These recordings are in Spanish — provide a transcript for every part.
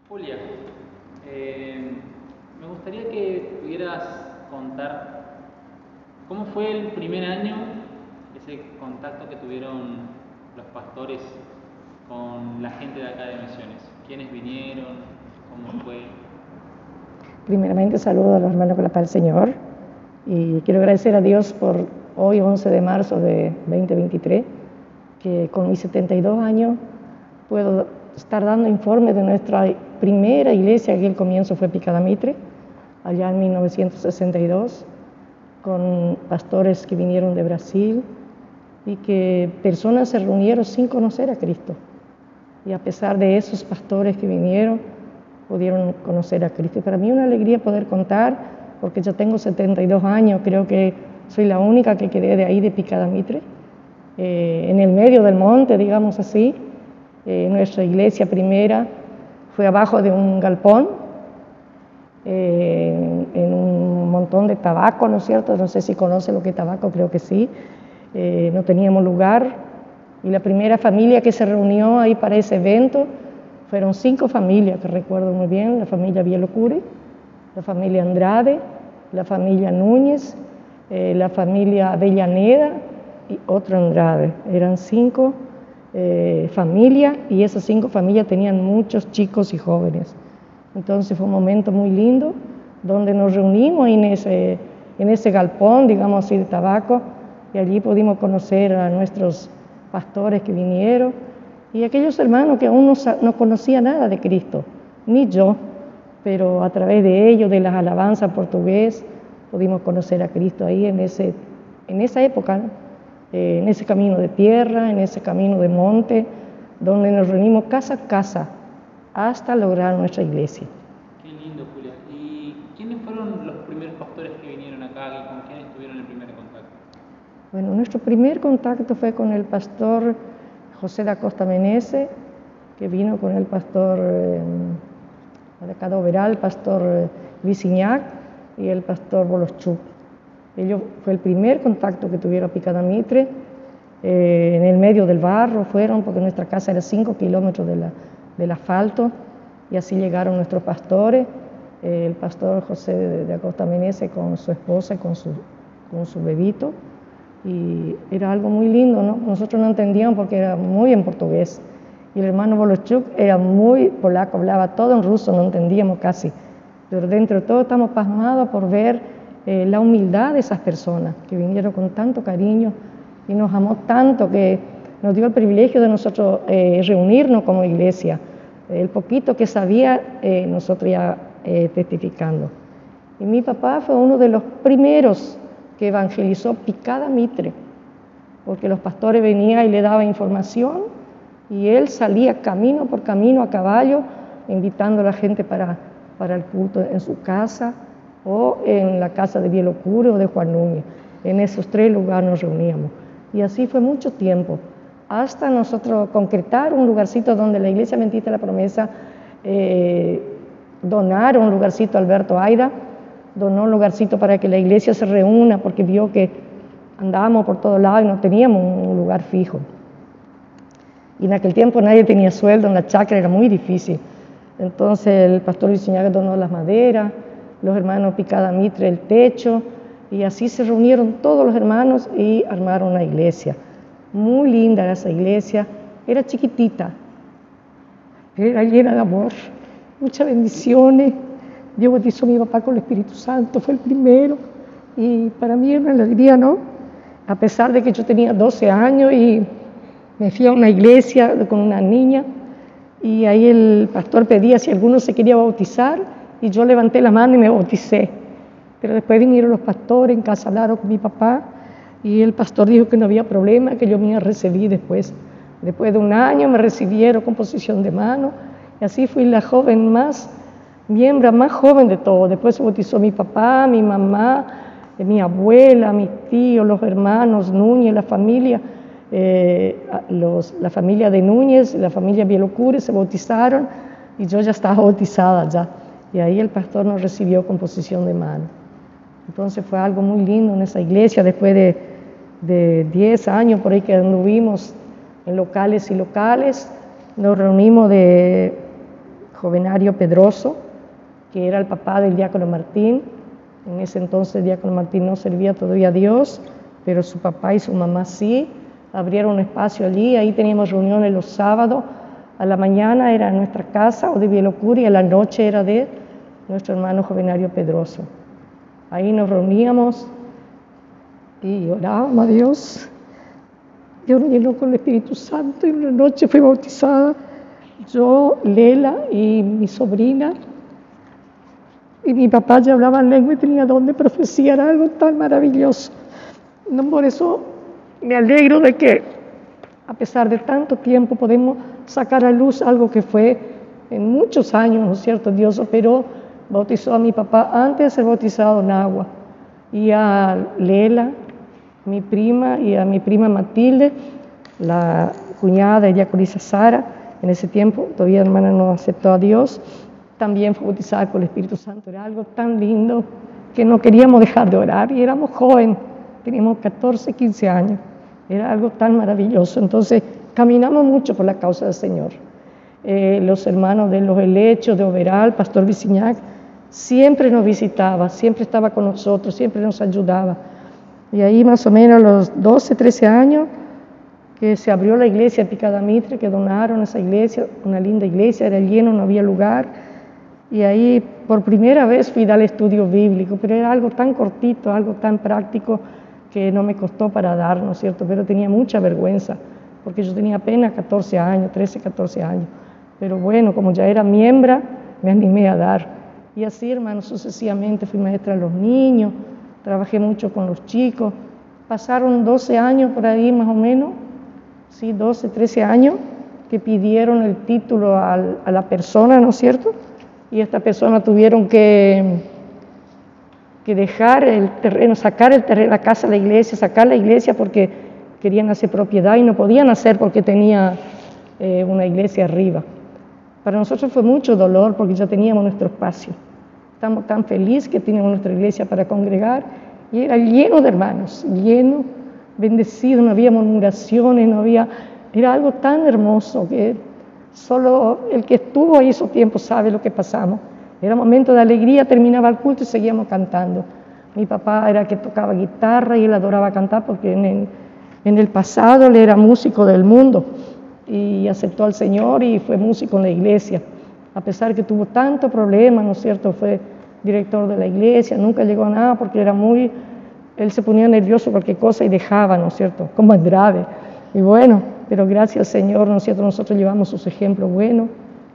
Julia, me gustaría que pudieras contar cómo fue el primer año, ese contacto que tuvieron los pastores con la gente de acá de Misiones. ¿Quiénes vinieron? ¿Cómo fue? Primeramente saludo a los hermanos con la paz del Señor y quiero agradecer a Dios por hoy, 11 de marzo de 2023, que con mis 72 años puedo estar dando informe de nuestra primera iglesia, que el comienzo fue Picada Mitre, allá en 1962, con pastores que vinieron de Brasil y que personas se reunieron sin conocer a Cristo. Y a pesar de esos pastores que vinieron, pudieron conocer a Cristo. Y para mí es una alegría poder contar, porque yo tengo 72 años, creo que soy la única que quedé de ahí de Picada Mitre, en el medio del monte, digamos así. Nuestra iglesia primera fue abajo de un galpón, en un montón de tabaco, ¿no es cierto? No sé si conoce lo que es tabaco, creo que sí. No teníamos lugar, y la primera familia que se reunió ahí para ese evento fueron 5 familias que recuerdo muy bien: la familia Bielocuri, la familia Andrade, la familia Núñez, la familia Avellaneda y otro Andrade. Eran 5 familias, y esas 5 familias tenían muchos chicos y jóvenes. Entonces fue un momento muy lindo donde nos reunimos en ese galpón, digamos así, de tabaco, y allí pudimos conocer a nuestros pastores que vinieron y aquellos hermanos que aún no conocían nada de Cristo, ni yo, pero a través de ellos, de las alabanzas portugués, pudimos conocer a Cristo ahí en esa época, ¿no? En ese camino de tierra, en ese camino de monte, donde nos reunimos casa a casa hasta lograr nuestra iglesia. Qué lindo, Julia. ¿Y quiénes fueron los primeros pastores que vinieron acá y con quiénes tuvieron el primer contacto? Bueno, nuestro primer contacto fue con el pastor José da Costa Menezes, que vino con el pastor de acá de Oberal, el pastor Viciñac y el pastor Boloschuk. Ellos fue el primer contacto que tuvieron a Picada Mitre, en el medio del barro fueron, porque nuestra casa era 5 kilómetros del asfalto, y así llegaron nuestros pastores, el pastor José de Acosta Menezes con su esposa y con su bebito, y era algo muy lindo, ¿no? Nosotros no entendíamos porque era muy en portugués, y el hermano Boloschuk era muy polaco, hablaba todo en ruso, no entendíamos casi, pero dentro de todo estamos pasmados por ver la humildad de esas personas que vinieron con tanto cariño y nos amó tanto, que nos dio el privilegio de nosotros reunirnos como iglesia. El poquito que sabía, nosotros ya testificando. Y mi papá fue uno de los primeros que evangelizó Picada Mitre, porque los pastores venían y le daban información, y él salía camino por camino a caballo, invitando a la gente para el culto en su casa, o en la casa de Bielocuri o de Juan Núñez. En esos 3 lugares nos reuníamos. Y así fue mucho tiempo, hasta nosotros concretar un lugarcito donde la Iglesia Adventista de la Promesa donaron un lugarcito a Alberto Aida, donó un lugarcito para que la iglesia se reúna, porque vio que andábamos por todos lados y no teníamos un lugar fijo. Y en aquel tiempo nadie tenía sueldo, en la chacra era muy difícil. Entonces el pastor Viciñac donó las maderas, los hermanos Picada Mitre el techo, y así se reunieron todos los hermanos y armaron una iglesia. Muy linda esa iglesia, era chiquitita, era llena de amor, muchas bendiciones. Dios bautizó a mi papá con el Espíritu Santo, fue el primero, y para mí era una alegría, ¿no? A pesar de que yo tenía 12 años y me fui a una iglesia con una niña, y ahí el pastor pedía si alguno se quería bautizar, y yo levanté la mano y me bauticé. Pero después vinieron los pastores en casa, hablaron con mi papá, y el pastor dijo que no había problema, que yo me recibí después. Después de un año me recibieron con posición de mano, y así fui la joven miembro más joven de todo. Después se bautizó mi papá, mi mamá, mi abuela, mis tíos, los hermanos Núñez, la familia, la familia de Núñez, la familia Bielocuri se bautizaron, y yo ya estaba bautizada ya. Y ahí el pastor nos recibió con posición de mano. Entonces fue algo muy lindo en esa iglesia. Después de 10 años por ahí que anduvimos en locales y locales, nos reunimos Jovenario Pedroso, que era el papá del diácono Martín. En ese entonces el diácono Martín no servía todavía a Dios, pero su papá y su mamá sí. Abrieron un espacio allí, ahí teníamos reuniones los sábados. A la mañana era en nuestra casa, o de Bielocura, y a la noche era de nuestro hermano Jovenario Pedroso. Ahí nos reuníamos y orábamos a Dios. Dios nos llenó con el Espíritu Santo y una noche fui bautizada, yo, Lela y mi sobrina. Y mi papá ya hablaba en lengua y tenía don de profecía, era algo tan maravilloso. No, por eso me alegro de que, a pesar de tanto tiempo, podemos sacar a luz algo que fue en muchos años, ¿no es cierto? Dios operó, bautizó a mi papá antes de ser bautizado en agua. Y a Lela, mi prima, y a mi prima Matilde, la cuñada de diaconisa Sara, en ese tiempo todavía hermana no aceptó a Dios, también fue bautizada con el Espíritu Santo. Era algo tan lindo que no queríamos dejar de orar y éramos jóvenes, teníamos 14, 15 años. Era algo tan maravilloso. Entonces caminamos mucho por la causa del Señor. Los hermanos de los helechos, de Oberal, Pastor Visignac, siempre nos visitaba, siempre estaba con nosotros, siempre nos ayudaba. Y ahí más o menos a los 12, 13 años que se abrió la iglesia Picada Mitre, que donaron esa iglesia, una linda iglesia, era lleno, no había lugar. Y ahí por primera vez fui a dar estudio bíblico, pero era algo tan cortito, algo tan práctico que no me costó para dar, ¿no es cierto? Pero tenía mucha vergüenza, porque yo tenía apenas 14 años, 13, 14 años. Pero bueno, como ya era miembro, me animé a dar. Y así, hermanos, sucesivamente fui maestra de los niños, trabajé mucho con los chicos. Pasaron 12 años por ahí más o menos, sí, 12, 13 años, que pidieron el título a la persona, ¿no es cierto? Y esta persona tuvieron que dejar el terreno, sacar el terreno, la casa de la iglesia, sacar la iglesia porque querían hacer propiedad y no podían hacer porque tenía una iglesia arriba. Para nosotros fue mucho dolor porque ya teníamos nuestro espacio. Estamos tan felices que teníamos nuestra iglesia para congregar y era lleno de hermanos, lleno, bendecido, no había murmuraciones, no había, era algo tan hermoso que solo el que estuvo ahí esos tiempos sabe lo que pasamos. Era un momento de alegría, terminaba el culto y seguíamos cantando. Mi papá era el que tocaba guitarra y él adoraba cantar porque en el pasado él era músico del mundo y aceptó al Señor y fue músico en la iglesia. A pesar que tuvo tantos problemas, ¿no es cierto? Fue director de la iglesia, nunca llegó a nada porque era muy... Él se ponía nervioso cualquier cosa y dejaba, ¿no es cierto? Como Andrade. Y bueno, pero gracias al Señor, ¿no es cierto? Nosotros llevamos sus ejemplos buenos.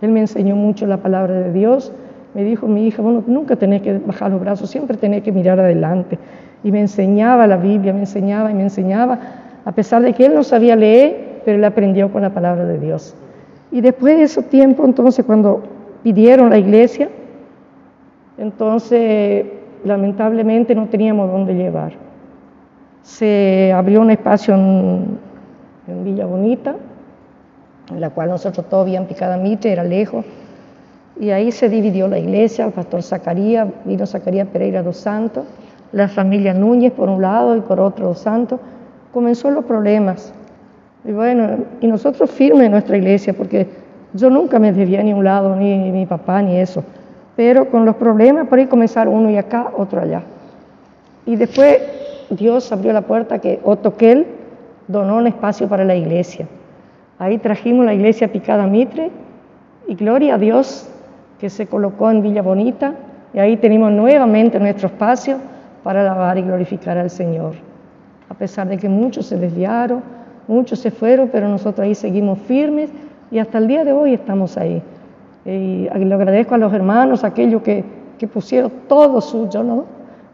Él me enseñó mucho la palabra de Dios. Me dijo, mi hija, bueno, nunca tenés que bajar los brazos, siempre tenés que mirar adelante. Y me enseñaba la Biblia, me enseñaba y me enseñaba, a pesar de que él no sabía leer, pero él aprendió con la palabra de Dios. Y después de ese tiempo, entonces, cuando pidieron la iglesia, entonces, lamentablemente no teníamos dónde llevar. Se abrió un espacio en Villa Bonita, en la cual nosotros todavía en Picada Mitre, era lejos, y ahí se dividió la iglesia, el pastor Zacarías, vino Zacarías Pereira dos Santos, la familia Núñez por un lado y por otro dos Santos, comenzó los problemas. Y bueno, y nosotros firmes en nuestra iglesia, porque yo nunca me debía ni a un lado, ni mi papá, ni eso, pero con los problemas por ahí comenzaron uno y acá, otro allá. Y después Dios abrió la puerta que Otto Kell donó un espacio para la iglesia. Ahí trajimos la iglesia Picada Mitre y gloria a Dios que se colocó en Villa Bonita y ahí tenemos nuevamente nuestro espacio para alabar y glorificar al Señor. A pesar de que muchos se desviaron, muchos se fueron, pero nosotros ahí seguimos firmes y hasta el día de hoy estamos ahí. Y le agradezco a los hermanos, aquellos que pusieron todo suyo, ¿no?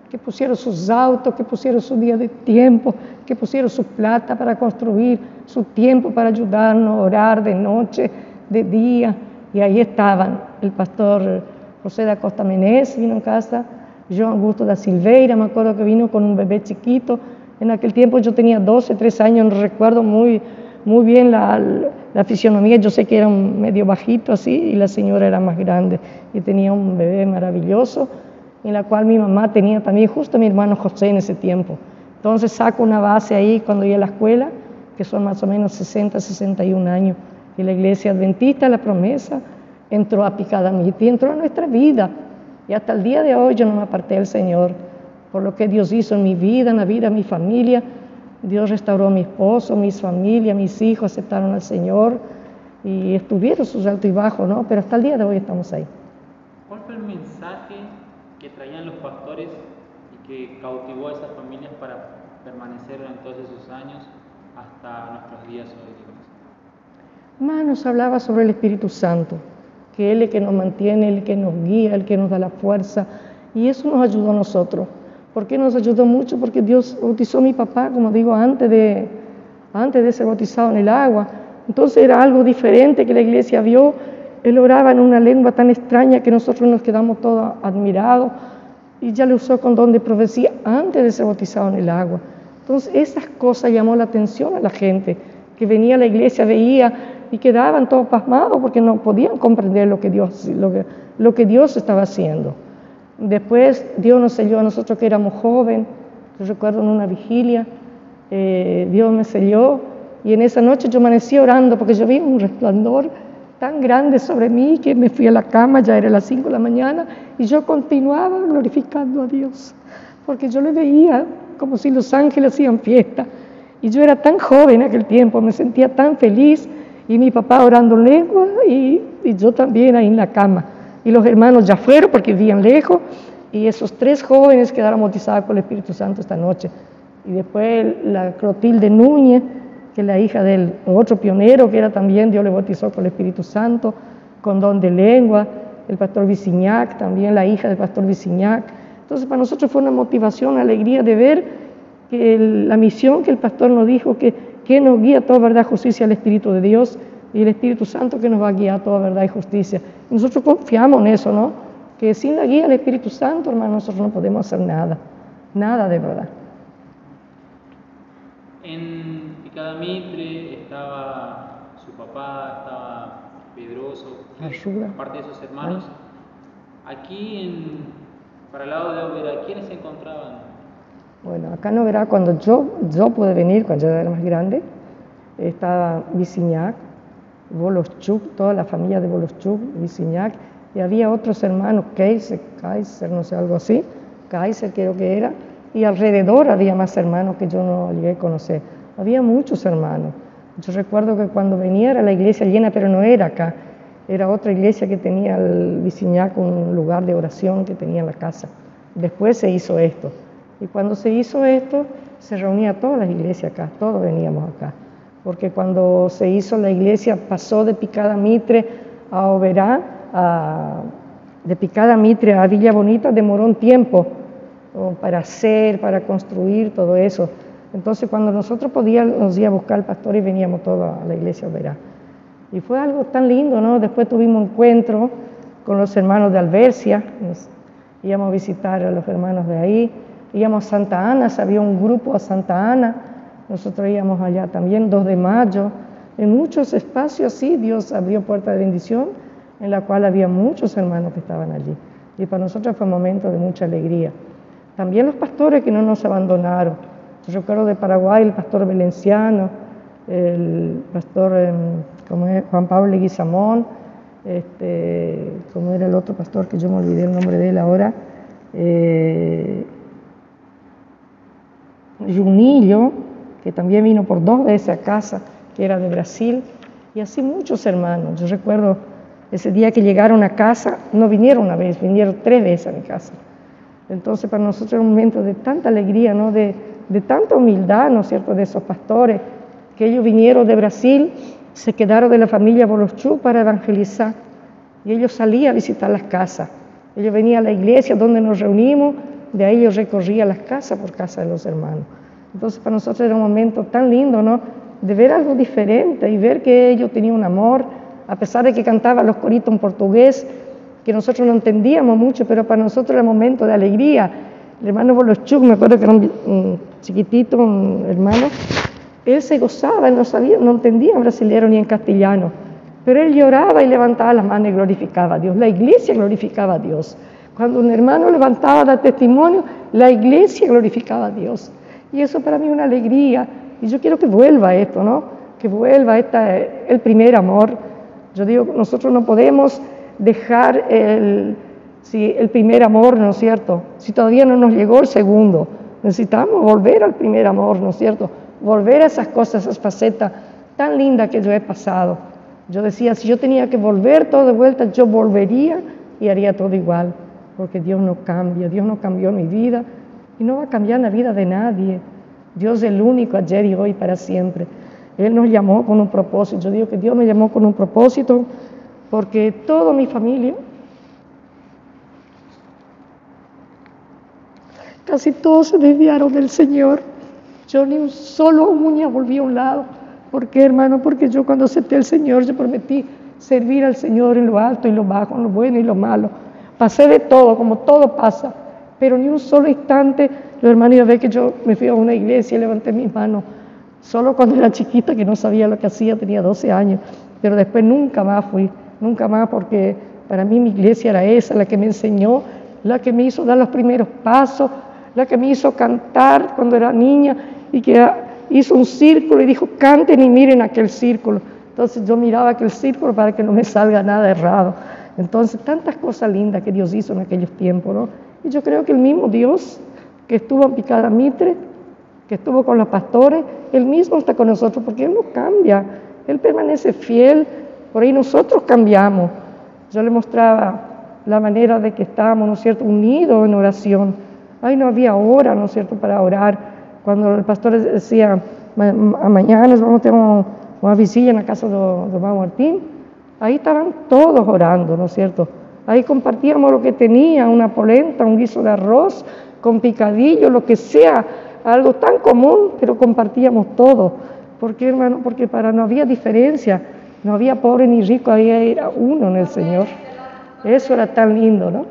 Que pusieron sus autos, que pusieron su día de tiempo, que pusieron su plata para construir, su tiempo para ayudarnos a orar de noche, de día. Y ahí estaban el pastor José da Costa Menezes, vino en casa, João Augusto da Silveira, me acuerdo que vino con un bebé chiquito. En aquel tiempo yo tenía 12, 13 años, no recuerdo muy bien la fisionomía, yo sé que era un medio bajito así y la señora era más grande y tenía un bebé maravilloso, en la cual mi mamá tenía también justo a mi hermano José en ese tiempo. Entonces saco una base ahí cuando iba a la escuela, que son más o menos 60, 61 años, y la iglesia adventista, la promesa, entró a Picada Mitre, entró a nuestra vida. Y hasta el día de hoy yo no me aparté del Señor. Por lo que Dios hizo en mi vida, en la vida de mi familia. Dios restauró a mi esposo, mi familia, mis hijos aceptaron al Señor. Y estuvieron sus altos y bajos, ¿no? Pero hasta el día de hoy estamos ahí. ¿Cuál fue el mensaje que traían los pastores y que cautivó a esas familias para permanecer en todos esos años hasta nuestros días hoy? Más nos hablaba sobre el Espíritu Santo, que Él es el que nos mantiene, el que nos guía, el que nos da la fuerza, y eso nos ayudó a nosotros. ¿Por qué nos ayudó mucho? Porque Dios bautizó a mi papá, como digo, antes de ser bautizado en el agua. Entonces era algo diferente que la iglesia vio. Él oraba en una lengua tan extraña que nosotros nos quedamos todos admirados, y ya le usó con don de profecía antes de ser bautizado en el agua. Entonces esas cosas llamó la atención a la gente que venía a la iglesia, veía y quedaban todos pasmados porque no podían comprender lo que Dios estaba haciendo. Después Dios nos selló a nosotros que éramos jóvenes. Yo recuerdo en una vigilia, Dios me selló, y en esa noche yo amanecí orando porque yo vi un resplandor tan grande sobre mí que me fui a la cama, ya era las 5 de la mañana, y yo continuaba glorificando a Dios, porque yo le veía como si los ángeles hacían fiesta, y yo era tan joven en aquel tiempo, me sentía tan feliz, y mi papá orando en lengua, y yo también ahí en la cama, y los hermanos ya fueron porque vivían lejos, y esos 3 jóvenes quedaron bautizados por el Espíritu Santo esta noche, y después la Clotilde Núñez, que es la hija del otro pionero, que era también, Dios le bautizó con el Espíritu Santo, con don de lengua, el pastor Visignac, también la hija del pastor Visignac. Entonces para nosotros fue una motivación, una alegría de ver que la misión que el pastor nos dijo, que nos guía a toda verdad y justicia, el Espíritu de Dios, y el Espíritu Santo que nos va a guiar a toda verdad y justicia. Y nosotros confiamos en eso, ¿no? Que sin la guía del Espíritu Santo, hermano, nosotros no podemos hacer nada, nada de verdad. En Picada Mitre estaba su papá, estaba Pedroso, Ayuda. aparte de sus hermanos. Aquí para el lado de Oberá, ¿quiénes se encontraban? Bueno, acá en Oberá, cuando yo pude venir, cuando yo era más grande, estaba Visignac, Boloschuk, toda la familia de Boloschuk, Visignac, y había otros hermanos, Kaiser, no sé, algo así, Kaiser creo que era, y alrededor había más hermanos que yo no llegué a conocer. Había muchos hermanos. Yo recuerdo que cuando venía era la iglesia llena, pero no era acá. Era otra iglesia que tenía el Visignac, un lugar de oración que tenía en la casa. Después se hizo esto. Y cuando se hizo esto, se reunía todas las iglesias acá, todos veníamos acá. Porque cuando se hizo la iglesia, pasó de Picada Mitre a Oberá, de Picada Mitre a Villa Bonita, demoró un tiempo para hacer, para construir todo eso. Entonces cuando nosotros podíamos, nos iba a buscar el pastor y veníamos todos a la iglesia Oberá. Y fue algo tan lindo, ¿no? Después tuvimos un encuentro con los hermanos de Albercia, íbamos a visitar a los hermanos de ahí, íbamos a Santa Ana, se había un grupo a Santa Ana, nosotros íbamos allá también, 2 de mayo, en muchos espacios así, Dios abrió puerta de bendición, en la cual había muchos hermanos que estaban allí. Y para nosotros fue un momento de mucha alegría. También los pastores que no nos abandonaron. Yo recuerdo de Paraguay el pastor Valenciano, el pastor Juan Pablo Leguizamón, como era el otro pastor que yo me olvidé el nombre de él ahora, Junillo, que también vino por 2 veces a casa, que era de Brasil, y así muchos hermanos. Yo recuerdo ese día que llegaron a casa, no vinieron una vez, vinieron 3 veces a mi casa. Entonces para nosotros era un momento de tanta alegría, ¿no? de tanta humildad, ¿no es cierto?, de esos pastores, que ellos vinieron de Brasil, se quedaron de la familia Boloschuk para evangelizar, y ellos salían a visitar las casas. Ellos venían a la iglesia donde nos reunimos, de ahí ellos recorrían las casas por casa de los hermanos. Entonces para nosotros era un momento tan lindo, ¿no?, de ver algo diferente y ver que ellos tenían un amor, a pesar de que cantaban los coritos en portugués, que nosotros no entendíamos mucho, pero para nosotros era un momento de alegría. El hermano Boloschuk, me acuerdo que era un chiquitito, un hermano, él se gozaba, él no entendía en brasileño ni en castellano, pero él lloraba y levantaba las manos y glorificaba a Dios. La iglesia glorificaba a Dios. Cuando un hermano levantaba, da testimonio, la iglesia glorificaba a Dios. Y eso para mí es una alegría. Y yo quiero que vuelva esto, ¿no? Que vuelva el primer amor, Yo digo, nosotros no podemos dejar el primer amor, ¿no es cierto? Si todavía no nos llegó el segundo, necesitamos volver al primer amor, ¿no es cierto? Volver a esas cosas, esas facetas tan lindas que yo he pasado. Yo decía, si yo tenía que volver todo de vuelta, yo volvería y haría todo igual, porque Dios no cambia, Dios no cambió mi vida y no va a cambiar la vida de nadie. Dios es el único ayer y hoy para siempre. Él nos llamó con un propósito. Yo digo que Dios me llamó con un propósito porque toda mi familia, casi todos se desviaron del Señor. Yo ni un solo uña volví a un lado. ¿Por qué, hermano? Porque yo cuando acepté al Señor, yo prometí servir al Señor en lo alto y lo bajo, en lo bueno y lo malo. Pasé de todo, como todo pasa, pero ni un solo instante, los hermanos iban a ver que yo me fui a una iglesia y levanté mis manos. Solo cuando era chiquita, que no sabía lo que hacía, tenía 12 años, pero después nunca más fui, nunca más, porque para mí mi iglesia era esa, la que me enseñó, la que me hizo dar los primeros pasos, la que me hizo cantar cuando era niña y que hizo un círculo y dijo, canten y miren aquel círculo. Entonces yo miraba aquel círculo para que no me salga nada errado. Entonces tantas cosas lindas que Dios hizo en aquellos tiempos, ¿no? Y yo creo que el mismo Dios que estuvo en Picada Mitre, que estuvo con los pastores, Él mismo está con nosotros, porque Él no cambia, Él permanece fiel, por ahí nosotros cambiamos. Yo le mostraba la manera de que estábamos, ¿no es cierto?, unidos en oración. Ahí no había hora, ¿no es cierto?, para orar. Cuando el pastor decía, mañana vamos a tener una visita en la casa de hermano Martín, ahí estaban todos orando, ¿no es cierto? Ahí compartíamos lo que tenía, una polenta, un guiso de arroz, con picadillo, lo que sea, algo tan común, pero compartíamos todo. ¿Por qué, hermano? Porque no había diferencia, no había pobre ni rico, ahí era uno en el Señor. Eso era tan lindo, ¿no?